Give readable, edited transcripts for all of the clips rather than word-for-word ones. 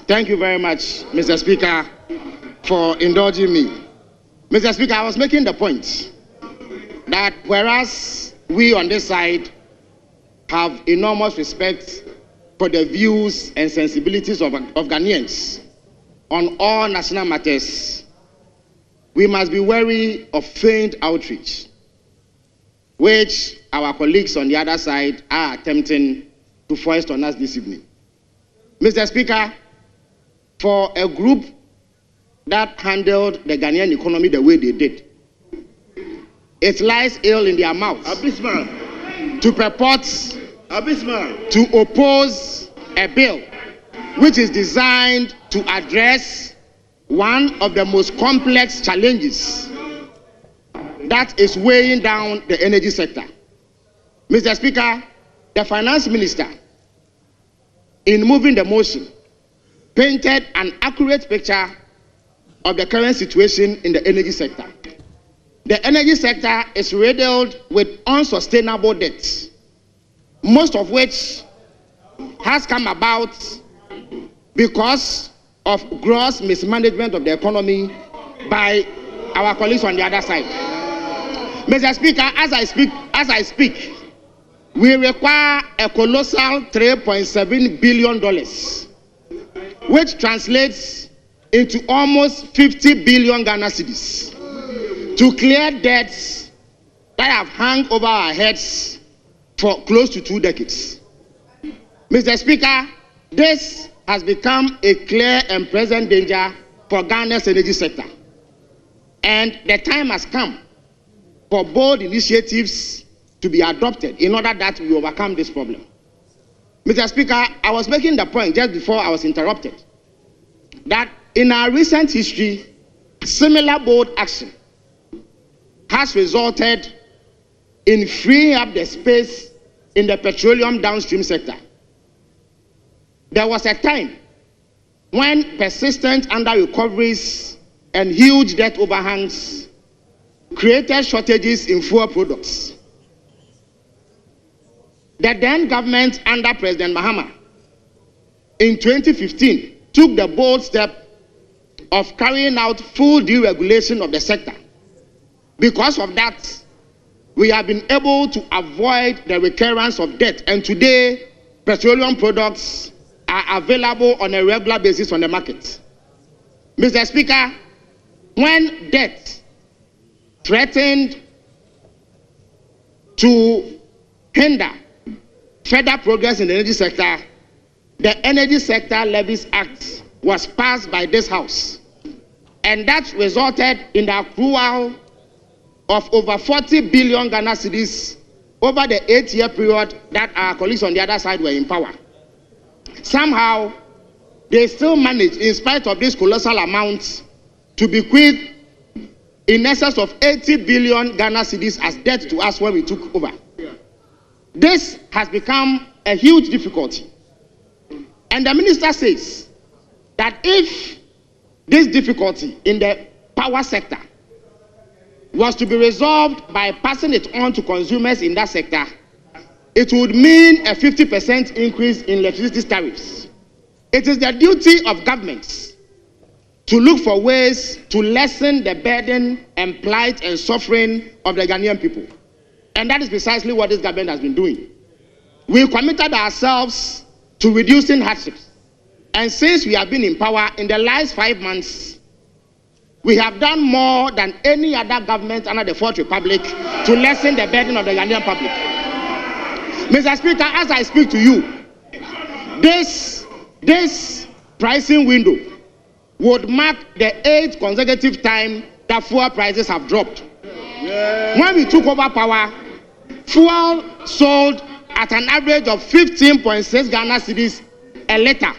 Thank you very much, Mr. Speaker, for indulging me. Mr. Speaker, I was making the point that whereas we on this side have enormous respect for the views and sensibilities of Ghanaians on all national matters, we must be wary of feigned outreach, which our colleagues on the other side are attempting to foist on us this evening. Mr. Speaker, for a group that handled the Ghanaian economy the way they did, it lies ill in their mouths to purport to oppose a bill which is designed to address one of the most complex challenges that is weighing down the energy sector. Mr. Speaker, the finance minister, in moving the motion, painted an accurate picture of the current situation in the energy sector. The energy sector is riddled with unsustainable debts, most of which has come about because of gross mismanagement of the economy by our colleagues on the other side. Mr. Speaker, as I speak, we require a colossal $3.7 billion, which translates into almost 50 billion Ghana cedis, to clear debts that have hung over our heads for close to 2 decades. Mr. Speaker, this has become a clear and present danger for Ghana's energy sector. And the time has come for bold initiatives to be adopted in order that we overcome this problem. Mr. Speaker, I was making the point just before I was interrupted that in our recent history, similar bold action has resulted in freeing up the space in the petroleum downstream sector. There was a time when persistent under-recoveries and huge debt overhangs created shortages in fuel products. The then government under President Mahama in 2015 took the bold step of carrying out full deregulation of the sector. Because of that, we have been able to avoid the recurrence of debt, and today petroleum products are available on a regular basis on the market. Mr. Speaker, when debt threatened to hinder further progress in the energy sector, the Energy Sector Levies Act was passed by this House, and that resulted in the accrual of over 40 billion Ghana cedis over the 8-year period that our colleagues on the other side were in power. Somehow, they still managed, in spite of this colossal amount, to bequeath in excess of 80 billion Ghana cedis as debt to us when we took over. This has become a huge difficulty. And the minister says that if this difficulty in the power sector was to be resolved by passing it on to consumers in that sector, it would mean a 50% increase in electricity tariffs. It is the duty of governments to look for ways to lessen the burden and plight and suffering of the Ghanaian people. And that is precisely what this government has been doing. We committed ourselves to reducing hardships. And since we have been in power in the last 5 months, we have done more than any other government under the Fourth Republic to lessen the burden of the Ghanaian public. Mr. Speaker, as I speak to you, this pricing window would mark the 8th consecutive time that fuel prices have dropped. Yeah. When we took over power, fuel sold at an average of 15.6 Ghana cedis a litre.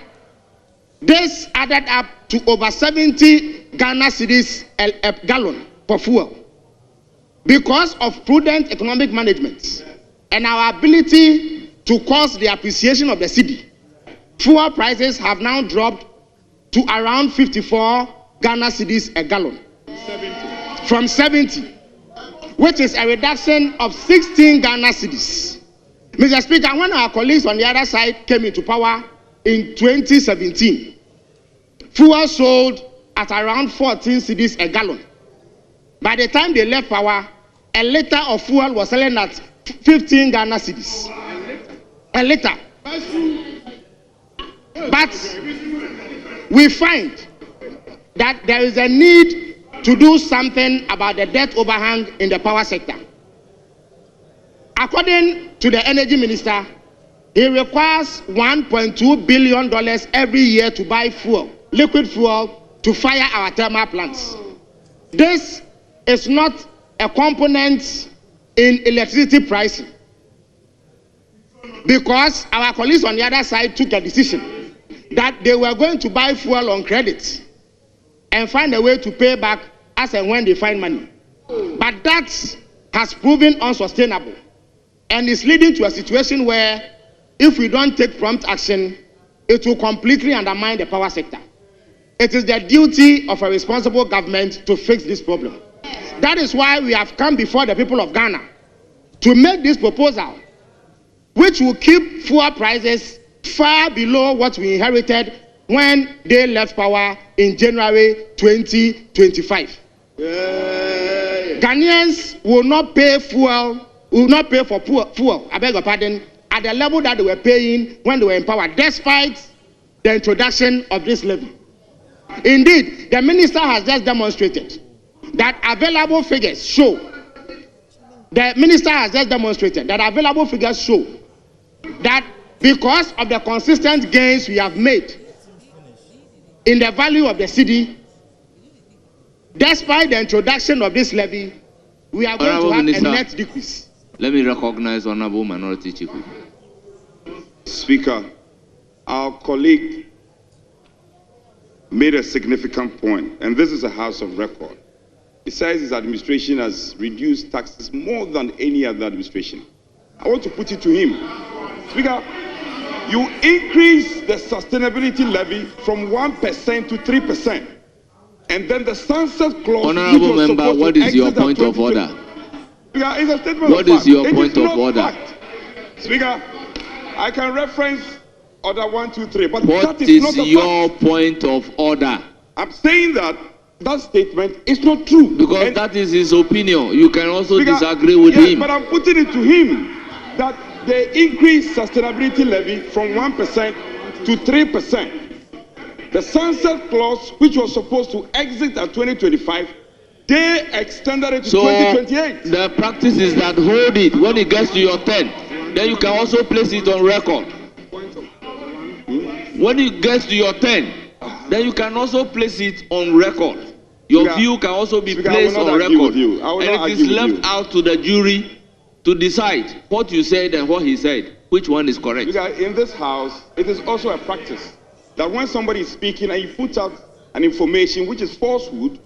This added up to over 70 Ghana cedis a gallon for fuel. Because of prudent economic management and our ability to cause the appreciation of the cedi, fuel prices have now dropped to around 54 Ghana cedis a gallon. 70. From 70, which is a reduction of 16 Ghana cedis. Mr. Speaker, when our colleagues on the other side came into power in 2017, fuel sold at around 14 cedis a gallon. By the time they left power, a liter of fuel was selling at 15 Ghana cedis. A liter. But we find that there is a need to do something about the debt overhang in the power sector. According to the energy minister, he requires $1.2 billion every year to buy fuel, liquid fuel, to fire our thermal plants. This is not a component in electricity pricing, because our colleagues on the other side took a decision that they were going to buy fuel on credit and find a way to pay back as and when they find money. But that has proven unsustainable and is leading to a situation where if we don't take prompt action, it will completely undermine the power sector. It is the duty of a responsible government to fix this problem. That is why we have come before the people of Ghana to make this proposal, which will keep fuel prices far below what we inherited when they left power in January 2025. Ghanaians will not pay for fuel, I beg your pardon, at the level that they were paying when they were in power, despite the introduction of this levy. Indeed, the minister has just demonstrated that available figures show that because of the consistent gains we have made in the value of the cedi, despite the introduction of this levy, we are going to have Minister, a net decrease. Let me recognize Honorable Minority Chief Whip. Speaker, our colleague made a significant point, and this is a house of record. He says his administration has reduced taxes more than any other administration. I want to put it to him. Speaker, you increase the sustainability levy from 1% to 3%. And then the sunset clause... Honorable member, what is your point of order? Speaker, it's a statement what is your point of order? Fact. Speaker, I can reference order 1, 2, 3, but what that is not your point of order? I'm saying that statement is not true. Because that is his opinion. You can also disagree with him. But I'm putting it to him that they increased sustainability levy from 1% to 3%. The sunset clause, which was supposed to exit at 2025, they extended it to 2028. The practice is that hold it. When it gets to your 10, then you can also place it on record. When it gets to your 10, then you can also place it on record. Your view can also be placed on record. And it is left out to the jury to decide what you said and what he said, which one is correct. In this house, it is also a practice that when somebody is speaking and you put out an information which is falsehood,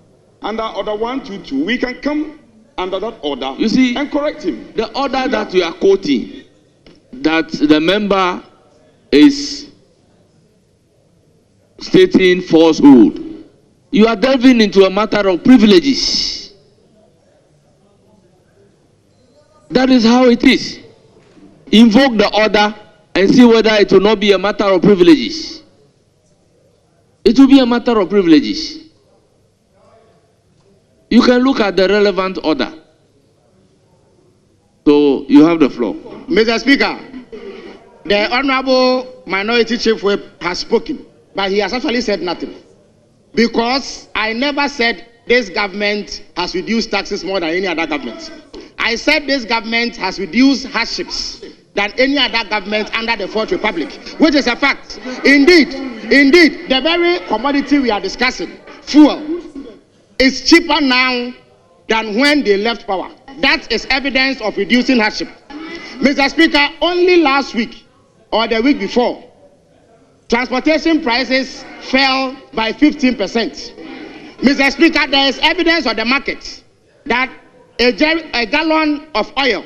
under order 122, we can come under that order, you see, and correct him. The order that you are quoting, that the member is stating falsehood, you are delving into a matter of privileges. That is how it is. Invoke the order and see whether it will not be a matter of privileges. It will be a matter of privileges. You can look at the relevant order. So you have the floor. Mr. Speaker, the Honorable Minority Chief Whip has spoken, but he has actually said nothing. Because I never said this government has reduced taxes more than any other government. I said this government has reduced hardships than any other government under the Fourth Republic, which is a fact. Indeed, the very commodity we are discussing, fuel, is cheaper now than when they left power. That is evidence of reducing hardship. Mr. Speaker, only last week or the week before, transportation prices fell by 15%. Mr. Speaker, there is evidence on the market that a gallon of oil,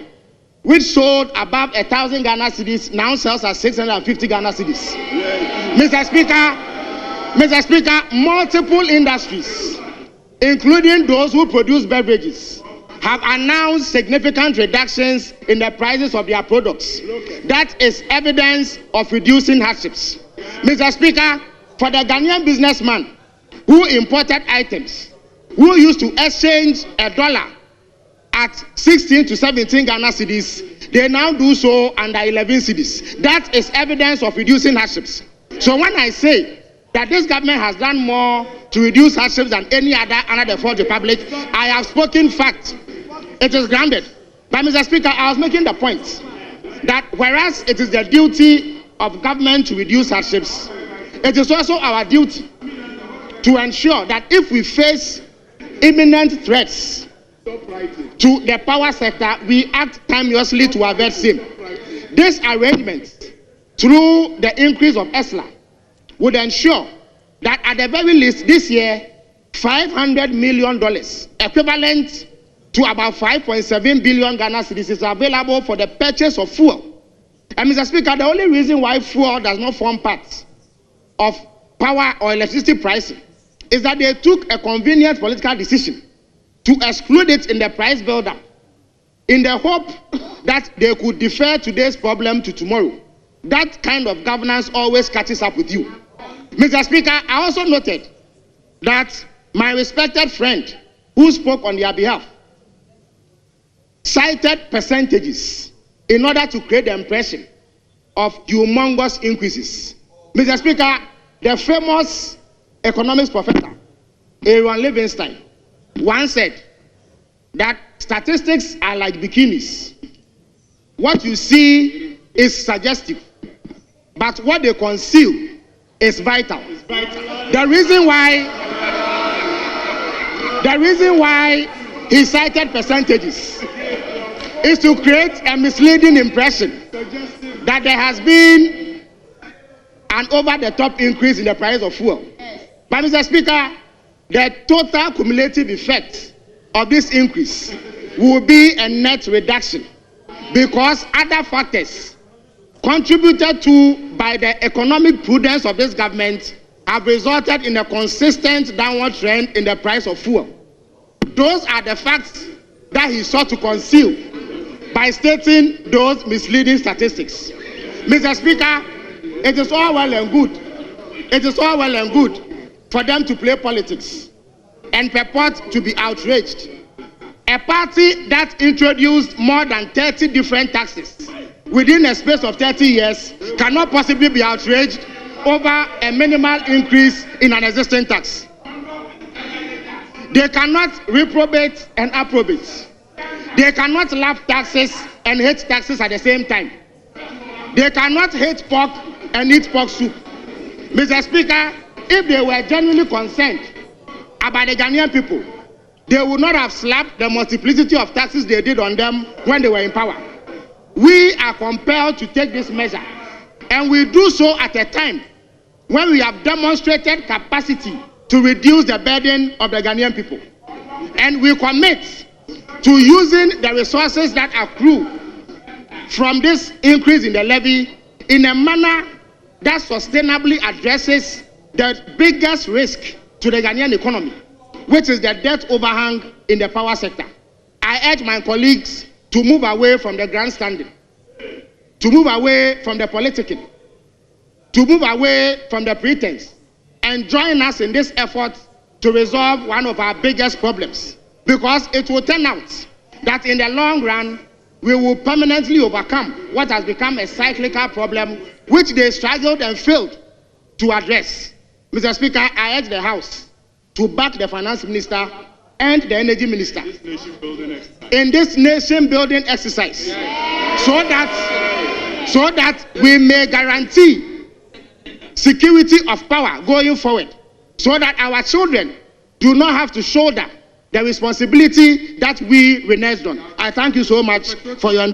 which sold above 1,000 Ghana cedis, now sells at 650 Ghana cedis. Mr. Speaker, multiple industries, including those who produce beverages, have announced significant reductions in the prices of their products. That is evidence of reducing hardships. Mr. Speaker, for the Ghanaian businessman who imported items, who used to exchange a dollar at 16 to 17 Ghana cedis, they now do so under 11 cedis. That is evidence of reducing hardships. So when I say that this government has done more to reduce hardships than any other under the Fourth Republic, I have spoken fact. It is grounded. But Mr. Speaker, I was making the point that whereas it is the duty of government to reduce hardships, it is also our duty to ensure that if we face imminent threats to the power sector, we act timeously to avert same. This arrangement, through the increase of ESLA, would ensure that at the very least this year, $500 million, equivalent to about 5.7 billion Ghana cedis, is available for the purchase of fuel. And Mr. Speaker, the only reason why fuel does not form part of power or electricity pricing is that they took a convenient political decision to exclude it in the price buildup in the hope that they could defer today's problem to tomorrow. That kind of governance always catches up with you. Mr. Speaker, I also noted that my respected friend who spoke on their behalf cited percentages in order to create the impression of humongous increases. Mr. Speaker, the famous economics professor, Aaron Livingston, once said that statistics are like bikinis. What you see is suggestive, but what they conceal is vital. The reason why he cited percentages is to create a misleading impression that there has been an over-the-top increase in the price of fuel. But Mr. Speaker, the total cumulative effect of this increase will be a net reduction because other factors contributed to by the economic prudence of this government have resulted in a consistent downward trend in the price of fuel. Those are the facts that he sought to conceal by stating those misleading statistics. Mr. Speaker, it is all well and good. It is all well and good for them to play politics and purport to be outraged. A party that introduced more than 30 different taxes within a space of 30 years cannot possibly be outraged over a minimal increase in an existing tax. They cannot reprobate and approbate. They cannot love taxes and hate taxes at the same time. They cannot hate pork and eat pork soup. Mr. Speaker, if they were genuinely concerned about the Ghanaian people, they would not have slapped the multiplicity of taxes they did on them when they were in power. We are compelled to take this measure, and we do so at a time when we have demonstrated capacity to reduce the burden of the Ghanaian people. And we commit to using the resources that accrue from this increase in the levy in a manner that sustainably addresses the biggest risk to the Ghanaian economy, which is the debt overhang in the power sector. I urge my colleagues to move away from the grandstanding, to move away from the politicking, to move away from the pretense, and join us in this effort to resolve one of our biggest problems, because it will turn out that in the long run, we will permanently overcome what has become a cyclical problem which they struggled and failed to address. Mr. Speaker, I urge the House to back the Finance Minister and the Energy Minister in this nation-building exercise, so that we may guarantee security of power going forward, so that our children do not have to shoulder the responsibility that we reneged on. I thank you so much for your